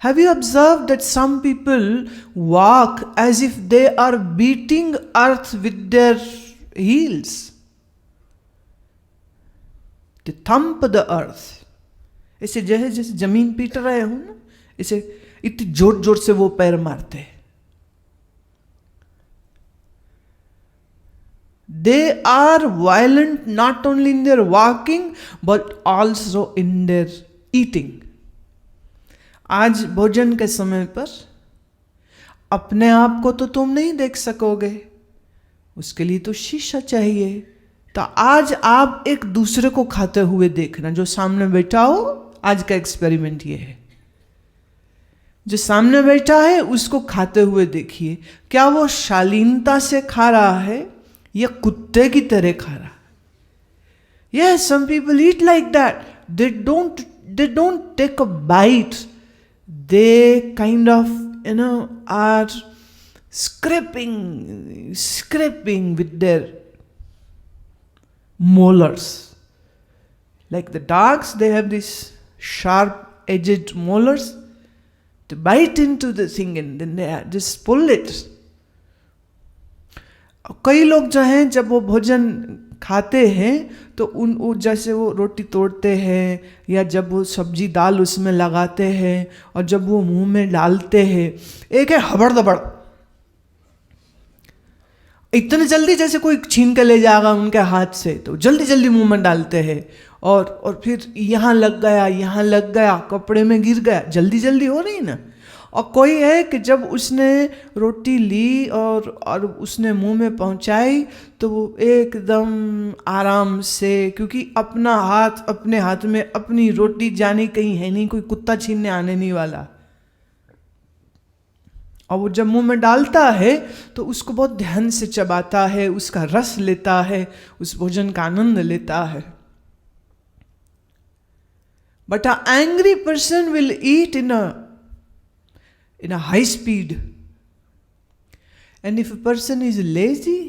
Have you observed that some people walk as if they are beating earth with their heels? They thump the earth. ऐसे जैसे जमीन पीट रहे हो ना, ऐसे इतनी जोर जोर से वो पैर मारते हैं. They are violent not only in their walking but also in their eating. आज भोजन के समय पर अपने आप को तो तुम नहीं देख सकोगे, उसके लिए तो शीशा चाहिए. तो आज आप एक दूसरे को खाते हुए देखना. जो सामने बैठा हो, आज का एक्सपेरिमेंट ये है, जो सामने बैठा है उसको खाते हुए देखिए. क्या वो शालीनता से खा रहा है या कुत्ते की तरह खा रहा है? Yes, some people eat like that. They don't take a bite. They kind of, are scraping with their molars. Like the dogs, they have these sharp-edged molars. They bite into the thing and then they just pull it. कई लोग जो हैं जब वो भोजन खाते हैं तो वो जैसे वो रोटी तोड़ते हैं या जब वो सब्जी दाल उसमें लगाते हैं और जब वो मुंह में डालते हैं, एक है हबड़ दबड़, इतने जल्दी जैसे कोई छीन के ले जाएगा उनके हाथ से, तो जल्दी जल्दी मुंह में डालते हैं और फिर यहाँ लग गया, कपड़े में गिर गया, जल्दी जल्दी हो रही ना. और कोई है कि जब उसने रोटी ली और उसने मुंह में पहुंचाई तो वो एकदम आराम से, क्योंकि अपने हाथ में अपनी रोटी जानी कहीं है नहीं, कोई कुत्ता छीनने आने नहीं वाला. और वो जब मुंह में डालता है तो उसको बहुत ध्यान से चबाता है, उसका रस लेता है, उस भोजन का आनंद लेता है. But an angry person will eat in a high speed. And if a person is lazy,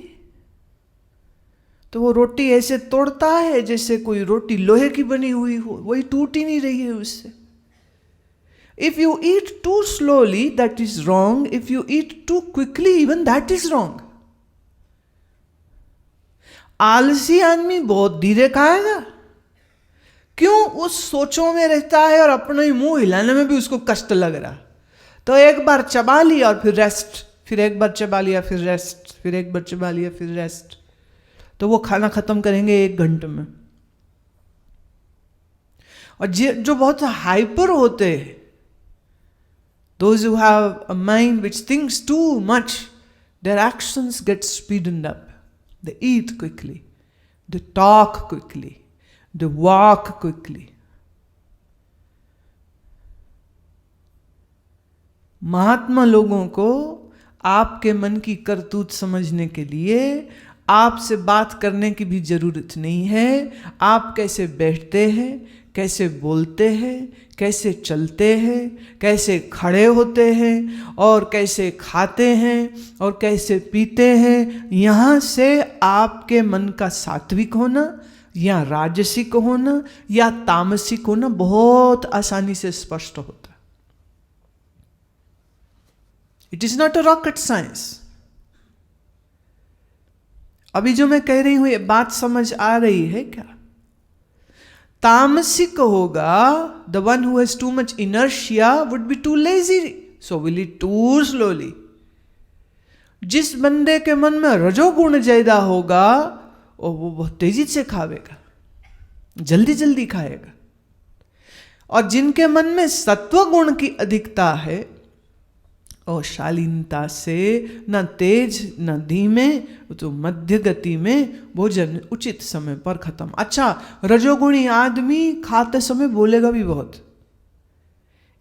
तो वो रोटी ऐसे तोड़ता है जैसे कोई रोटी लोहे की बनी हुई हो, वही टूट ही नहीं रही है उससे. If you eat too slowly, that is wrong. If you eat too quickly, even that is wrong. आलसी आदमी बहुत धीरे खाएगा. क्यों? उस सोचों में रहता है और अपना ही मुंह हिलाने में भी उसको कष्ट लग रहा. तो एक बार चबा लिया और फिर रेस्ट, फिर एक बार चबा लिया फिर रेस्ट, फिर एक बार चबा लिया फिर रेस्ट. तो वो खाना खत्म करेंगे 1 घंटे में. और जो बहुत हाइपर होते हैं, those who have a mind which thinks too much, their actions get speeded up. They eat quickly, they talk quickly, they walk quickly. महात्मा लोगों को आपके मन की करतूत समझने के लिए आपसे बात करने की भी जरूरत नहीं है. आप कैसे बैठते हैं, कैसे बोलते हैं, कैसे चलते हैं, कैसे खड़े होते हैं और कैसे खाते हैं और कैसे पीते हैं, यहाँ से आपके मन का सात्विक होना या राजसिक होना या तामसिक होना बहुत आसानी से स्पष्ट होता. It is not a rocket science. अभी जो मैं कह रही हूं ये बात समझ आ रही है क्या? तामसिक होगा, the one who has too much inertia would be too lazy, so will eat too slowly. जिस बंदे के मन में रजोगुण ज्यादा होगा वो बहुत तेजी से खाएगा, जल्दी जल्दी खाएगा. और जिनके मन में सत्व गुण की अधिकता है और शालीनता से, न तेज न धीमे, तो मध्य गति में भोजन उचित समय पर खत्म. अच्छा, रजोगुणी आदमी खाते समय बोलेगा भी बहुत.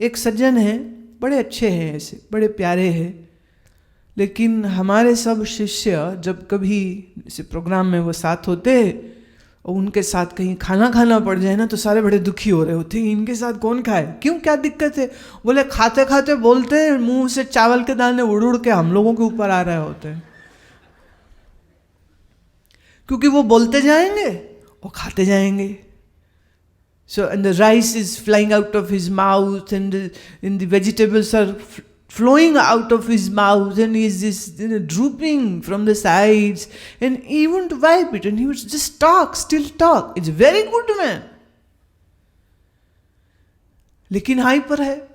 एक सज्जन है, बड़े अच्छे हैं, ऐसे बड़े प्यारे हैं, लेकिन हमारे सब शिष्य जब कभी इस प्रोग्राम में वो साथ होते हैं और उनके साथ कहीं खाना पड़ जाए ना तो सारे बड़े दुखी हो रहे होते हैं. इनके साथ कौन खाए, क्यों, क्या दिक्कत है? बोले खाते खाते बोलते हैं, मुंह से चावल के दाने उड़ के हम लोगों के ऊपर आ रहे होते हैं, क्योंकि वो बोलते जाएंगे और खाते जाएंगे. So, and the rice is flying out of his mouth, and the vegetables are flowing out of his mouth, and he's just drooping from the sides, and he wouldn't wipe it, and he would just talk, still talk. It's very good man. लेकिन hyper है.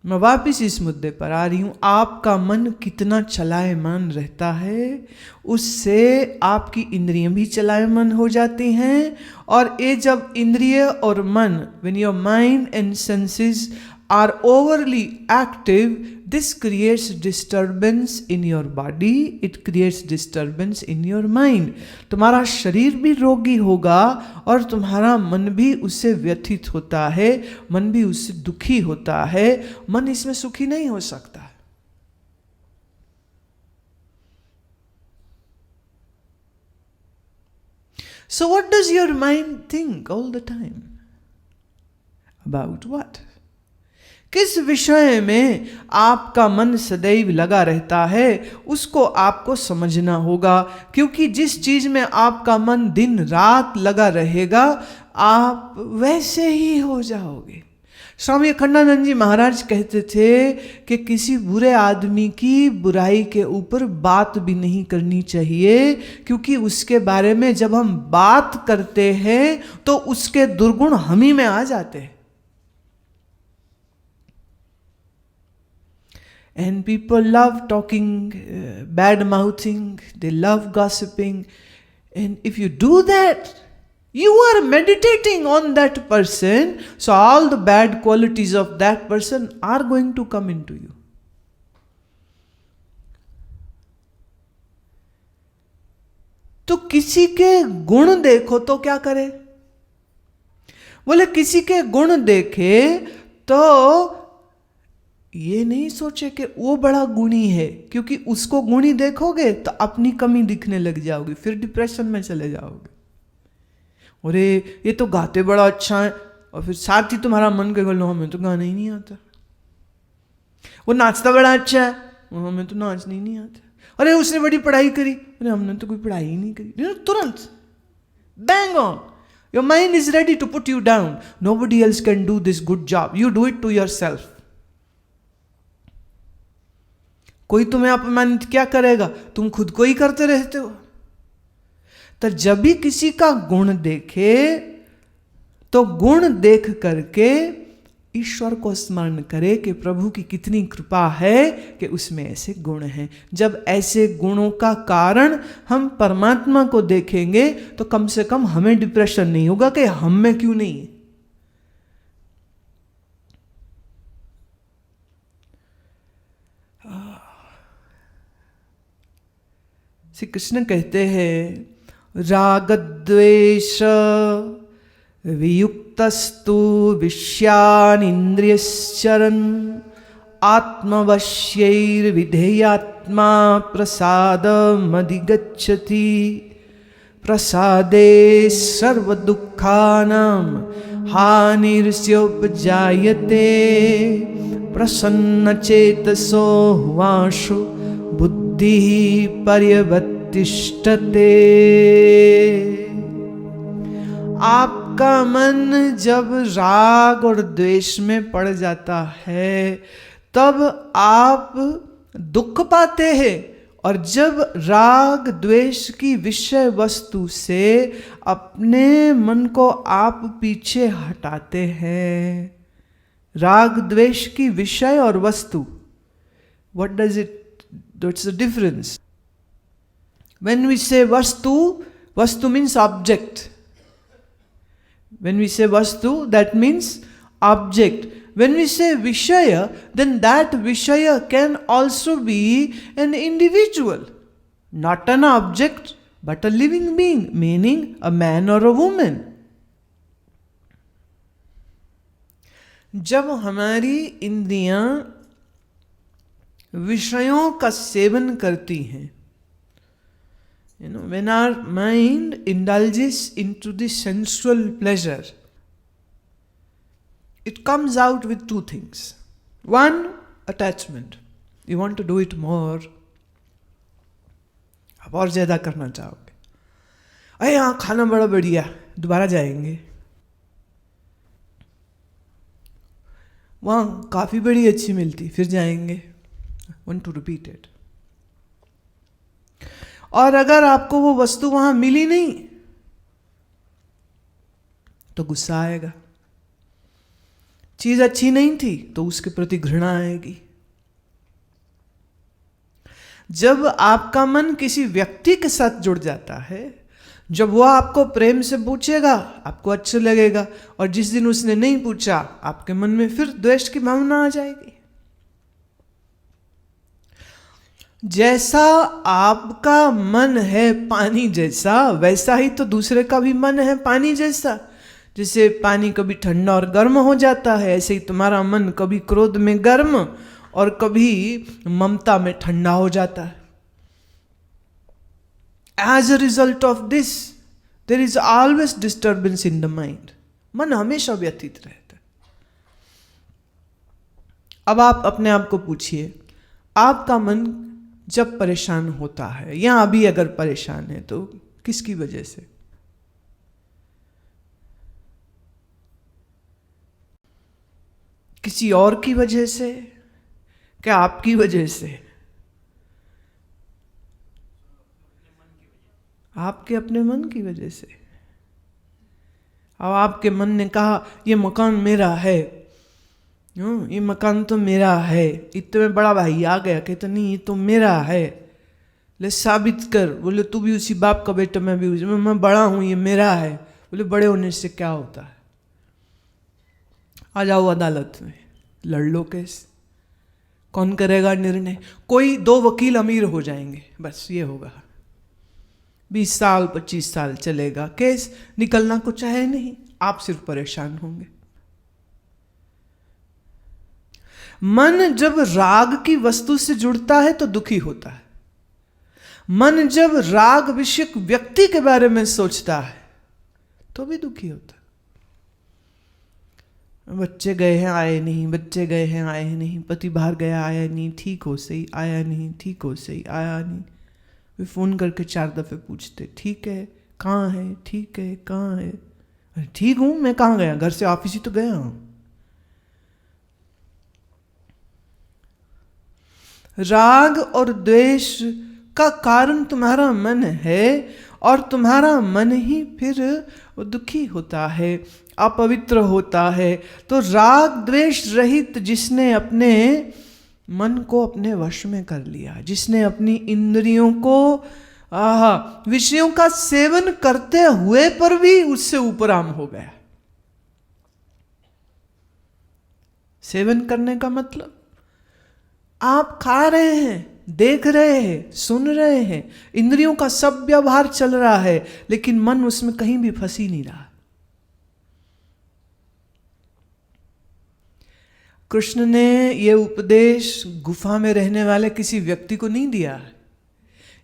मैं वापिस इस मुद्दे पर आ रही हूं. आपका मन कितना चलायमान रहता है, उससे आपकी इंद्रियां भी चलायमान हो जाती हैं. और ये जब इंद्रिय और मन, when your mind and senses are overly active, this creates disturbance in your body, it creates disturbance in your mind. तुम्हारा शरीर भी रोगी होगा और तुम्हारा मन भी उससे व्यथित होता है, मन भी उससे दुखी होता है. मन इसमें सुखी नहीं हो सकता. So what does your mind think all the time? About what? किस विषय में आपका मन सदैव लगा रहता है, उसको आपको समझना होगा. क्योंकि जिस चीज में आपका मन दिन रात लगा रहेगा, आप वैसे ही हो जाओगे. स्वामी अखंडानंद जी महाराज कहते थे कि किसी बुरे आदमी की बुराई के ऊपर बात भी नहीं करनी चाहिए, क्योंकि उसके बारे में जब हम बात करते हैं तो उसके दुर्गुण हम ही में आ जाते हैं. And people love talking, bad mouthing, they love gossiping. And if you do that, you are meditating on that person. So all the bad qualities of that person are going to come into you. तो किसी के गुण देखो तो क्या करे? बोले किसी के गुण देखे तो ये नहीं सोचे कि वो बड़ा गुणी है, क्योंकि उसको गुणी देखोगे तो अपनी कमी दिखने लग जाओगे, फिर डिप्रेशन में चले जाओगे. अरे ये तो गाते बड़ा अच्छा है, और फिर साथ ही तुम्हारा मन कहेगा लो हमें तो गाना ही नहीं आता. वो नाचता बड़ा अच्छा है, हमें तो नाचना ही नहीं आता. अरे उसने बड़ी पढ़ाई करी, अरे हमने तो कोई पढ़ाई ही नहीं करी. तुरंत bang on, your mind is ready to put you down. Nobody else can do this good job, you do it to yourself. कोई तुम्हें अपमानित क्या करेगा, तुम खुद को ही करते रहते हो. तो जब भी किसी का गुण देखे तो गुण देख करके ईश्वर को स्मरण करे कि प्रभु की कितनी कृपा है कि उसमें ऐसे गुण हैं. जब ऐसे गुणों का कारण हम परमात्मा को देखेंगे तो कम से कम हमें डिप्रेशन नहीं होगा कि हम में क्यों नहीं है. श्री कृष्ण कहते हैं राग द्वेष वियुक्तस्तु विषयान इंद्रियश्चरन् आत्मवश्यैर्विधेयात्मा प्रसादमधिगच्छति. प्रसादे सर्वदुःखानां हानिर्स्योपजायते. प्रसन्नचेतसो वाशु बुद्धि पर्यवतिष्ठते. आपका मन जब राग और द्वेष में पड़ जाता है तब आप दुख पाते हैं. और जब राग द्वेष की विषय वस्तु से अपने मन को आप पीछे हटाते हैं. राग द्वेष की विषय और वस्तु, what does it, that's the difference. When we say vastu, vastu means object. When we say vastu, that means object. When we say vishaya, then that vishaya can also be an individual, not an object, but a living being, meaning a man or a woman. जब हमारी इंद्रियां विषयों का seven करती हैं, when our mind indulges into the sensual pleasure, it comes out with two things. One, attachment. You want to do it more. आप और ज़्यादा करना चाहोगे। अरे यहाँ खाना बड़ा बढ़िया, दोबारा जाएंगे। वहाँ काफ़ी बड़ी अच्छी मिलती, फिर जाएंगे। Want to repeat it। और अगर आपको वो वस्तु वहाँ मिली नहीं तो गुस्सा आएगा। चीज अच्छी नहीं थी तो उसके प्रति घृणा आएगी। जब आपका मन किसी व्यक्ति के साथ जुड़ जाता है, जब वह आपको प्रेम से पूछेगा आपको अच्छा लगेगा, और जिस दिन उसने नहीं पूछा आपके मन में फिर द्वेष की भावना आ जाएगी। जैसा आपका मन है पानी जैसा, वैसा ही तो दूसरे का भी मन है पानी जैसा। जैसे पानी कभी ठंडा और गर्म हो जाता है, ऐसे ही तुम्हारा मन कभी क्रोध में गर्म और कभी ममता में ठंडा हो जाता है। As a result of this, there is always disturbance in the mind। मन हमेशा व्यथित रहता है। अब आप अपने आप को पूछिए, आपका मन जब परेशान होता है या अभी अगर परेशान है तो किसकी वजह से? किसी और की वजह से, क्या आपकी वजह से? आपके अपने मन की वजह से। अब आपके मन ने कहा ये मकान मेरा है, ये मकान तो मेरा है। इतने में बड़ा भाई आ गया, कहता नहीं ये तो मेरा है, ले साबित कर। बोले तू भी उसी बाप का बेटा, मैं भी उसी, मैं बड़ा हूं, ये मेरा है। बोले बड़े होने से क्या होता है, आ जाओ अदालत में, लड़ लो केस। कौन करेगा निर्णय? कोई 2 वकील अमीर हो जाएंगे, बस ये होगा। 20 साल 25 साल चलेगा केस, निकलना कुछ है नहीं, आप सिर्फ परेशान होंगे। मन जब राग की वस्तु से जुड़ता है तो दुखी होता है। मन जब राग विषयक व्यक्ति के बारे में सोचता है तो भी दुखी होता है। बच्चे गए हैं आए नहीं, बच्चे गए हैं आए नहीं, पति बाहर गया आया नहीं, ठीक हो सही, आया नहीं, ठीक हो सही, आया नहीं। वे फोन करके 4 दफे पूछते, ठीक है कहाँ है, ठीक है कहाँ है। अरे ठीक हूं, मैं कहाँ गया, घर से ऑफिस ही तो गया हूं। राग और द्वेष का कारण तुम्हारा मन है, और तुम्हारा मन ही फिर दुखी होता है, अपवित्र होता है। तो राग द्वेष रहित जिसने अपने मन को अपने वश में कर लिया, जिसने अपनी इंद्रियों को विषयों का सेवन करते हुए पर भी उससे उपराम हो गया। सेवन करने का मतलब आप खा रहे हैं, देख रहे हैं, सुन रहे हैं, इंद्रियों का सब व्यवहार चल रहा है, लेकिन मन उसमें कहीं भी फंस ही नहीं रहा। कृष्ण ने यह उपदेश गुफा में रहने वाले किसी व्यक्ति को नहीं दिया है।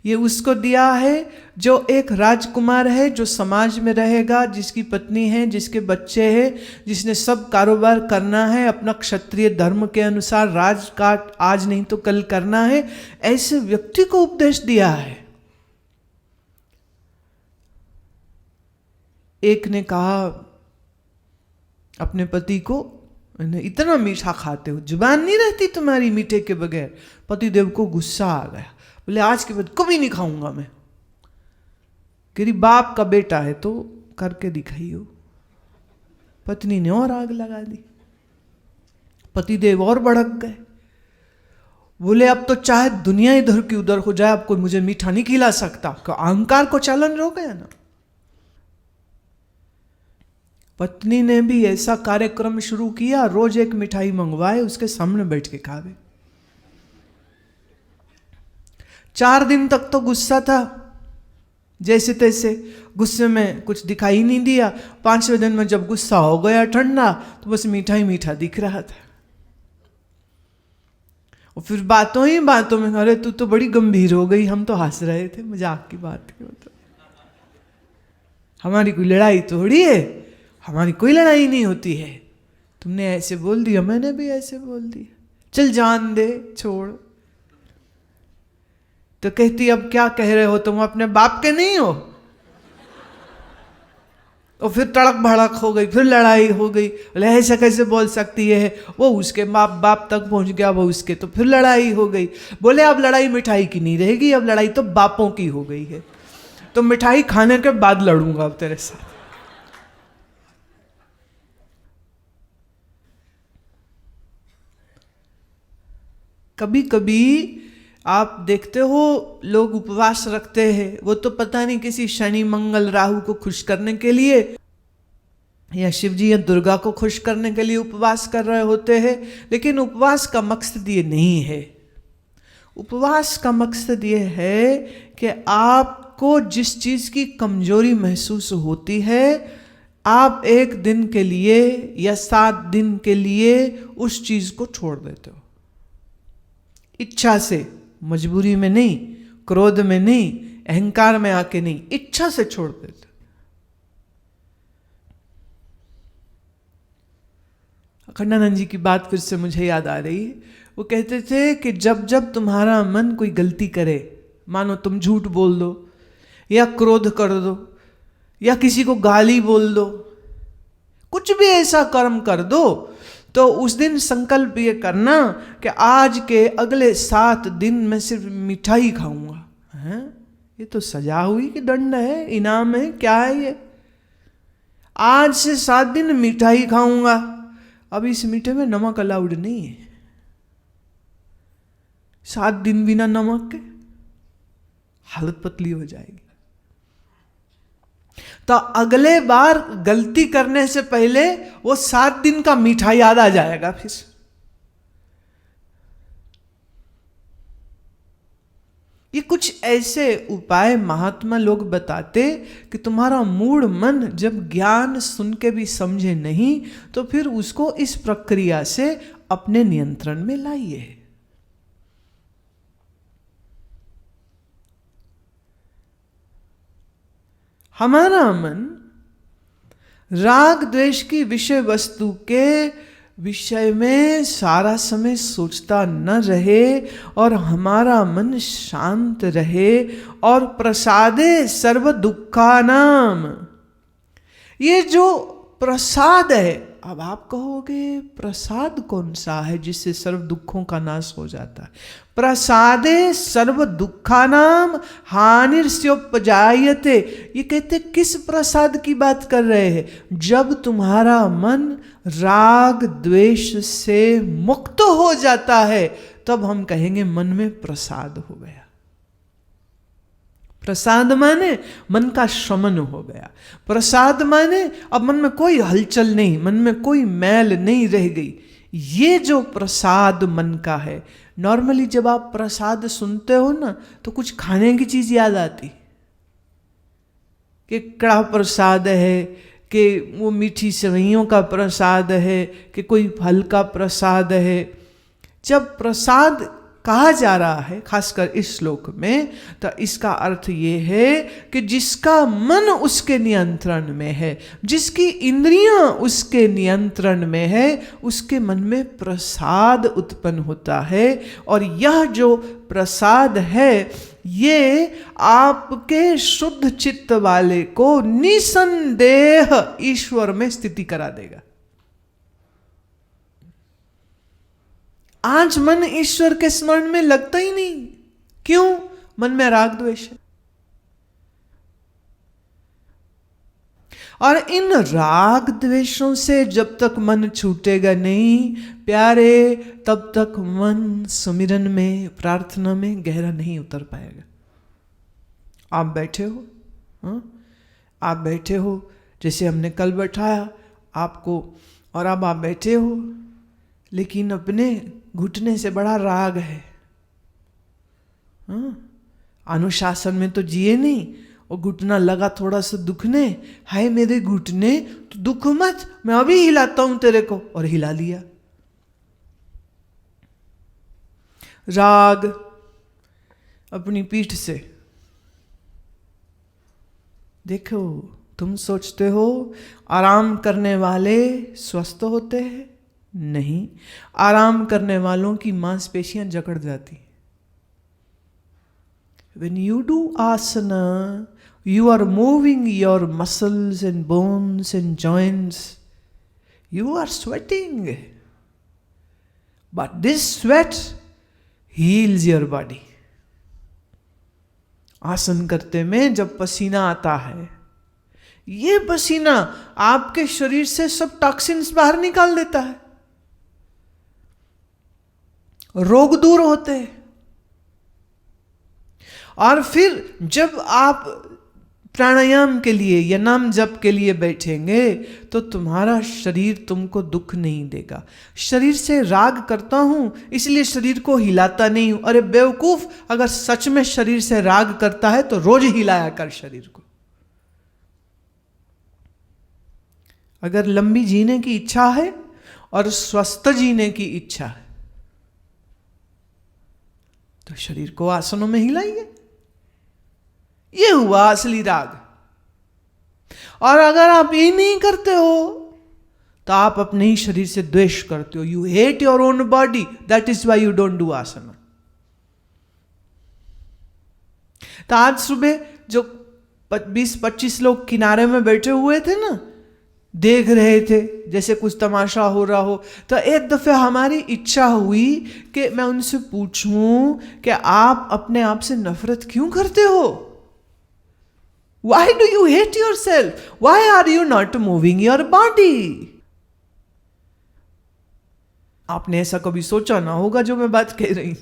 ये उसको दिया है जो एक राजकुमार है, जो समाज में रहेगा, जिसकी पत्नी है, जिसके बच्चे हैं, जिसने सब कारोबार करना है, अपना क्षत्रिय धर्म के अनुसार राजकाज आज नहीं तो कल करना है। ऐसे व्यक्ति को उपदेश दिया है। एक ने कहा अपने पति को, इतना मीठा खाते हो, जुबान नहीं रहती तुम्हारी मीठे के बगैर। पतिदेव को गुस्सा आ गया, बोले आज के बाद कभी नहीं खाऊंगा मैं। तेरी बाप का बेटा है तो करके दिखाइयो। पत्नी ने और आग लगा दी, पतिदेव और भड़क गए, बोले अब तो चाहे दुनिया इधर की उधर हो जाए, अब कोई मुझे मीठा नहीं खिला सकता। अहंकार को चालन हो गया ना। पत्नी ने भी ऐसा कार्यक्रम शुरू किया, रोज एक मिठाई मंगवाए, उसके सामने बैठ के खावे। 4 दिन तक तो गुस्सा था, जैसे तैसे गुस्से में कुछ दिखाई नहीं दिया। 5वें दिन में जब गुस्सा हो गया ठंडा, तो बस मीठा ही मीठा दिख रहा था। और फिर बातों ही बातों में, अरे तू तो बड़ी गंभीर हो गई, हम तो हंस रहे थे, मजाक की बात थी। तो हमारी कोई लड़ाई थोड़ी है, हमारी कोई लड़ाई नहीं होती है। तुमने ऐसे बोल दिया, मैंने भी ऐसे बोल दिया, चल जान दे, छोड़। तो कहती अब क्या कह रहे हो, तुम अपने बाप के नहीं हो। और फिर तड़क भड़क हो गई, फिर लड़ाई हो गई, बोले ऐसा कैसे बोल सकती है, वो उसके बाप तक पहुंच गया, वो उसके, तो फिर लड़ाई हो गई। बोले अब लड़ाई मिठाई की नहीं रहेगी, अब लड़ाई तो बापों की हो गई है, तो मिठाई खाने के बाद लड़ूंगा अब तेरे साथ। कभी कभी आप देखते हो लोग उपवास रखते हैं, वो तो पता नहीं किसी शनि मंगल राहु को खुश करने के लिए या शिव जी या दुर्गा को खुश करने के लिए उपवास कर रहे होते हैं, लेकिन उपवास का मकसद ये नहीं है। उपवास का मकसद ये है कि आपको जिस चीज की कमजोरी महसूस होती है, आप एक दिन के लिए या 7 दिन के लिए उस चीज को छोड़ देते हो, इच्छा से, मजबूरी में नहीं, क्रोध में नहीं, अहंकार में आके नहीं, इच्छा से छोड़ देते। अखंडानंद जी की बात फिर से मुझे याद आ रही है। वो कहते थे कि जब जब तुम्हारा मन कोई गलती करे, मानो तुम झूठ बोल दो या क्रोध कर दो या किसी को गाली बोल दो, कुछ भी ऐसा कर्म कर दो, तो उस दिन संकल्प ये करना कि आज के अगले 7 दिन मैं सिर्फ मिठाई खाऊंगा। हैं? ये तो सजा हुई कि दंड है, इनाम है, क्या है ये? आज से 7 दिन मिठाई खाऊंगा। अब इस मीठे में नमक अलाउड नहीं है। 7 दिन बिना नमक के हालत पतली हो जाएगी। तो अगले बार गलती करने से पहले वो 7 दिन का मीठा याद आ जाएगा। फिर ये कुछ ऐसे उपाय महात्मा लोग बताते कि तुम्हारा मूढ़ मन जब ज्ञान सुन के भी समझे नहीं, तो फिर उसको इस प्रक्रिया से अपने नियंत्रण में लाइए। हमारा मन राग द्वेष की विषय वस्तु के विषय में सारा समय सोचता न रहे और हमारा मन शांत रहे और प्रसादे सर्व दुखानाम, ये जो प्रसाद है, अब आप कहोगे प्रसाद कौन सा है जिससे सर्व दुखों का नाश हो जाता है? प्रसादे सर्व दुखानाम हानिर्स्योपजायते। ये कहते किस प्रसाद की बात कर रहे हैं? जब तुम्हारा मन राग द्वेष से मुक्त हो जाता है, तब हम कहेंगे मन में प्रसाद हो गया। प्रसाद माने मन का शमन हो गया। प्रसाद माने अब मन में कोई हलचल नहीं, मन में कोई मैल नहीं रह गई। ये जो प्रसाद मन का है, नॉर्मली जब आप प्रसाद सुनते हो ना, तो कुछ खाने की चीज याद आती कि कड़ा प्रसाद है, कि वो मीठी सेवइयों का प्रसाद है, कि कोई फल का प्रसाद है। जब प्रसाद कहा जा रहा है खासकर इस श्लोक में, तो इसका अर्थ ये है कि जिसका मन उसके नियंत्रण में है, जिसकी इंद्रियां उसके नियंत्रण में है, उसके मन में प्रसाद उत्पन्न होता है। और यह जो प्रसाद है, ये आपके शुद्ध चित्त वाले को निसंदेह ईश्वर में स्थिति करा देगा। आज मन ईश्वर के स्मरण में लगता ही नहीं। क्यों? मन में राग द्वेष है। और इन राग द्वेषों से जब तक मन छूटेगा नहीं प्यारे, तब तक मन सुमिरन में, प्रार्थना में गहरा नहीं उतर पाएगा। आप बैठे हो, आप बैठे हो, जैसे हमने कल बैठाया आपको, और अब आप बैठे हो, लेकिन अपने घुटने से बड़ा राग है। अनुशासन में तो जिए नहीं, और घुटना लगा थोड़ा सा दुखने, हाय मेरे घुटने, तो दुख मत, मैं अभी हिलाता हूं तेरे को, और हिला लिया। राग अपनी पीठ से। देखो, तुम सोचते हो आराम करने वाले स्वस्थ होते हैं? नहीं, आराम करने वालों की मांसपेशियां जकड़ जाती। When you do asana, you are moving your muscles and bones and joints. You are sweating. But this sweat heals your body. आसन करते में जब पसीना आता है, ये पसीना आपके शरीर से सब टॉक्सिन्स बाहर निकाल देता है, रोग दूर होते हैं। और फिर जब आप प्राणायाम के लिए या नाम जप के लिए बैठेंगे तो तुम्हारा शरीर तुमको दुख नहीं देगा। शरीर से राग करता हूं इसलिए शरीर को हिलाता नहीं हूं। अरे बेवकूफ, अगर सच में शरीर से राग करता है तो रोज हिलाया कर शरीर को। अगर लंबी जीने की इच्छा है और स्वस्थ जीने की इच्छा है तो शरीर को आसनों में हिलाइए। ये हुआ असली राग। और अगर आप ये नहीं करते हो तो आप अपने ही शरीर से द्वेष करते हो। You hate your own body, that is why you don't do asana. तो आज सुबह जो 20-25 लोग किनारे में बैठे हुए थे ना, देख रहे थे जैसे कुछ तमाशा हो रहा हो, तो एक दफे हमारी इच्छा हुई कि मैं उनसे पूछूं कि आप अपने आप से नफरत क्यों करते हो? Why do you hate yourself? Why are you not moving your body? आपने ऐसा कभी सोचा ना होगा जो मैं बात कह रही।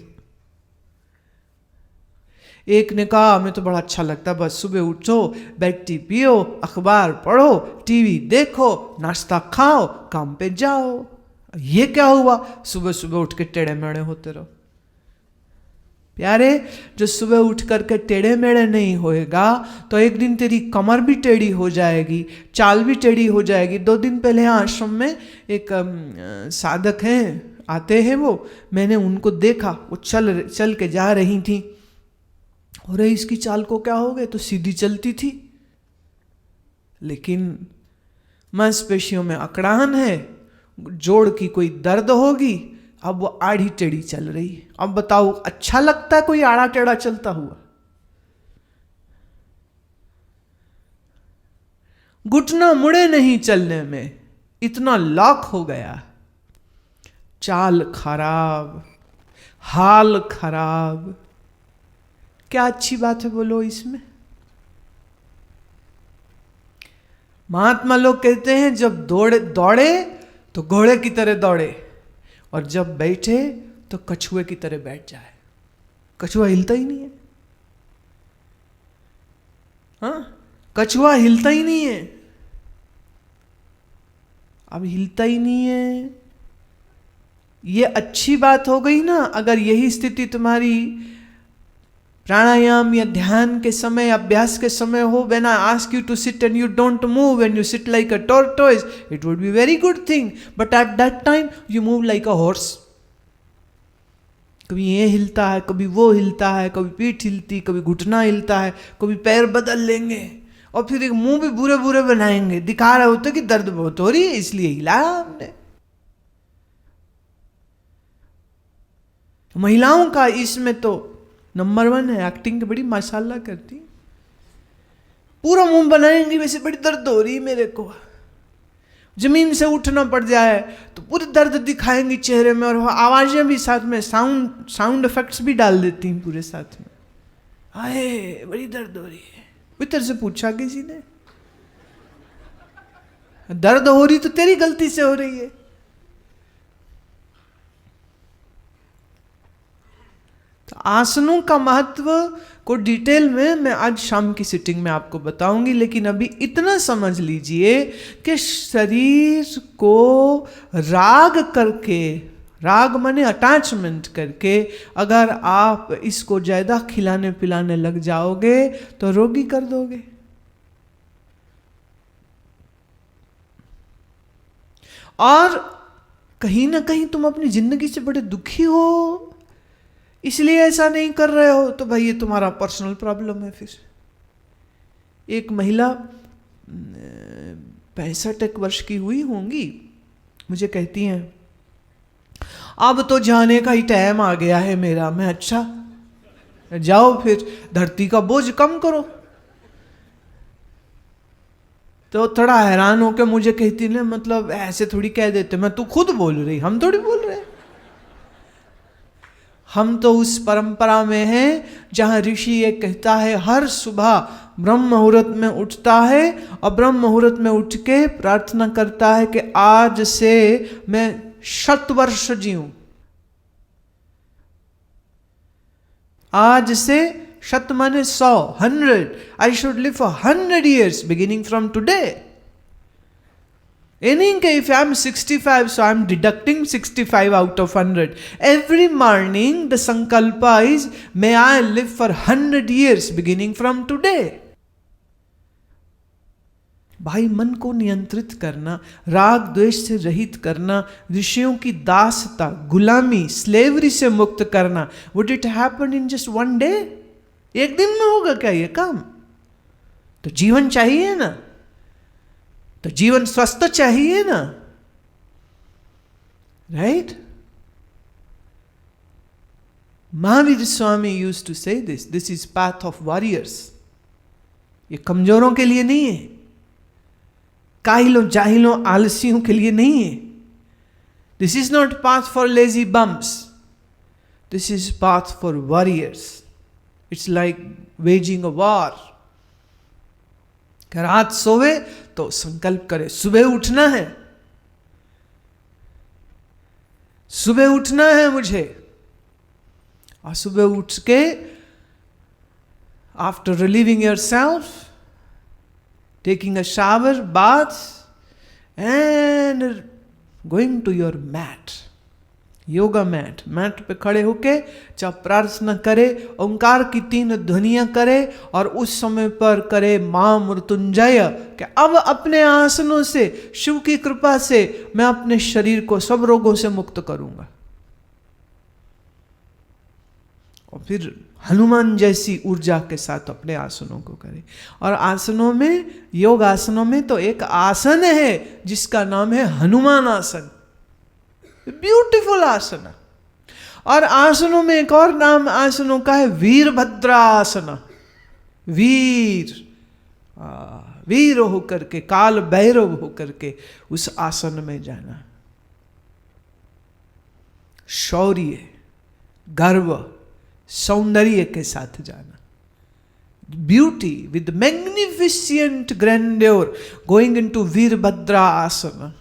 एक ने कहा हमें तो बड़ा अच्छा लगता है, बस सुबह उठो, बेड टी पियो, अखबार पढ़ो, टीवी देखो, नाश्ता खाओ, काम पे जाओ। ये क्या हुआ? सुबह सुबह उठ के टेढ़े मेढ़े होते रहो। प्यारे, जो सुबह उठ करके टेढ़े मेढ़े नहीं होएगा तो एक दिन तेरी कमर भी टेढ़ी हो जाएगी, चाल भी टेढ़ी हो जाएगी। 2 दिन पहले यहाँ आश्रम में एक साधक हैं, आते हैं वो, मैंने उनको देखा, वो चल के जा रही थी। अरे इसकी चाल को क्या हो गया? तो सीधी चलती थी, लेकिन मांसपेशियों में अकड़ान है, जोड़ की कोई दर्द होगी, अब वो आड़ी टेढ़ी चल रही है। अब बताओ, अच्छा लगता है कोई आड़ा टेढ़ा चलता हुआ? घुटना मुड़े नहीं चलने में, इतना लॉक हो गया। चाल खराब, हाल खराब। क्या अच्छी बात है बोलो इसमें? महात्मा लोग कहते हैं जब दौड़े तो घोड़े की तरह दौड़े, और जब बैठे तो कछुए की तरह बैठ जाए। कछुआ हिलता ही नहीं है। हाँ, कछुआ हिलता ही नहीं है। अब हिलता ही नहीं है, ये अच्छी बात हो गई ना। अगर यही स्थिति तुम्हारी प्राणायाम या ध्यान के समय, अभ्यास के समय हो, when I ask you to sit and you don't move and you sit like a tortoise, it would be very good thing. But at that time you move like a horse. कभी ये हिलता है, कभी वो हिलता है, कभी पीठ हिलती, कभी घुटना हिलता है, कभी पैर बदल लेंगे, और फिर एक मुंह भी बुरे बुरे बनाएंगे, दिखा रहे होते कि दर्द बहुत हो रही है इसलिए हिलाया हमने। महिलाओं का इसमें तो नंबर 1 है, एक्टिंग बड़ी माशाल्लाह करती। पूरा मुंह बनाएंगी वैसे बड़ी दर्द हो रही है मेरे को, जमीन से उठना पड़ जाए तो पूरी दर्द दिखाएंगी चेहरे में, और आवाजें भी साथ में, साउंड इफेक्ट्स भी डाल देती हैं पूरे साथ में। आए बड़ी दर्द हो रही है। भीतर से पूछा किसी ने, दर्द हो रही तो तेरी गलती से हो रही है। तो आसनों का महत्व को डिटेल में मैं आज शाम की सिटिंग में आपको बताऊंगी, लेकिन अभी इतना समझ लीजिए कि शरीर को राग करके, राग माने अटैचमेंट करके, अगर आप इसको ज्यादा खिलाने पिलाने लग जाओगे तो रोगी कर दोगे। और कहीं ना कहीं तुम अपनी जिंदगी से बड़े दुखी हो, इसलिए ऐसा नहीं कर रहे हो, तो भाई ये तुम्हारा पर्सनल प्रॉब्लम है। फिर एक महिला 65 वर्ष की हुई होंगी, मुझे कहती हैं अब तो जाने का ही टाइम आ गया है मेरा। मैं अच्छा, जाओ फिर धरती का बोझ कम करो। तो थोड़ा हैरान होकर मुझे कहती ना, मतलब ऐसे थोड़ी कह देते, मैं तू खुद बोल रही, हम थोड़ी बोल रहे। हम तो उस परंपरा में हैं जहां ऋषि ये कहता है हर सुबह ब्रह्म मुहूर्त में उठता है और ब्रह्म मुहूर्त में उठ के प्रार्थना करता है कि आज से मैं 100 वर्ष जीऊं, आज से 100 माने 100, 100, I should live for 100 years beginning from today. Meaning if I am 65, so I am deducting 65 out of 100. Every morning the sankalpa is, may I live for 100 years beginning from today. भाई मन को नियंत्रित करना, राग द्वेष से रहित करना, ऋषियों की दासता, गुलामी, स्लेवरी से मुक्त करना, would it happen in just one day? एक दिन में होगा क्या ये काम? तो जीवन चाहिए ना, तो जीवन स्वस्थ चाहिए ना, right? Mahavir Swami used to say this is path of warriors. ये कमजोरों के लिए नहीं है, काहिलों जाहिलों आलसियों के लिए नहीं है। This is not path for lazy bums, this is path for warriors. It's like waging a war. रात सोवे तो संकल्प करे सुबह उठना है, सुबह उठना है मुझे, और सुबह उठ के after relieving yourself, taking a shower, bath and going to your mat, yoga mat, mat पे खड़े होके जब प्रार्थना करे, ओंकार की 3 ध्वनियां करे और उस समय पर करे मां मृत्युंजय, कि अब अपने आसनों से शिव की कृपा से मैं अपने शरीर को सब रोगों से मुक्त करूंगा। और फिर हनुमान जैसी ऊर्जा के साथ अपने आसनों को करे। और आसनों में, योग आसनों में तो एक आसन है जिसका नाम है हनुमान आसन, ब्यूटीफुल आसन। और आसनों में एक और नाम आसनों का है वीरभद्रा आसन। वीर वीर होकर के, काल भैरव होकर के उस आसन में जाना। शौर्य, गर्व, सौंदर्य के साथ जाना, beauty with magnificent grandeur, going into Virabhadra आसन।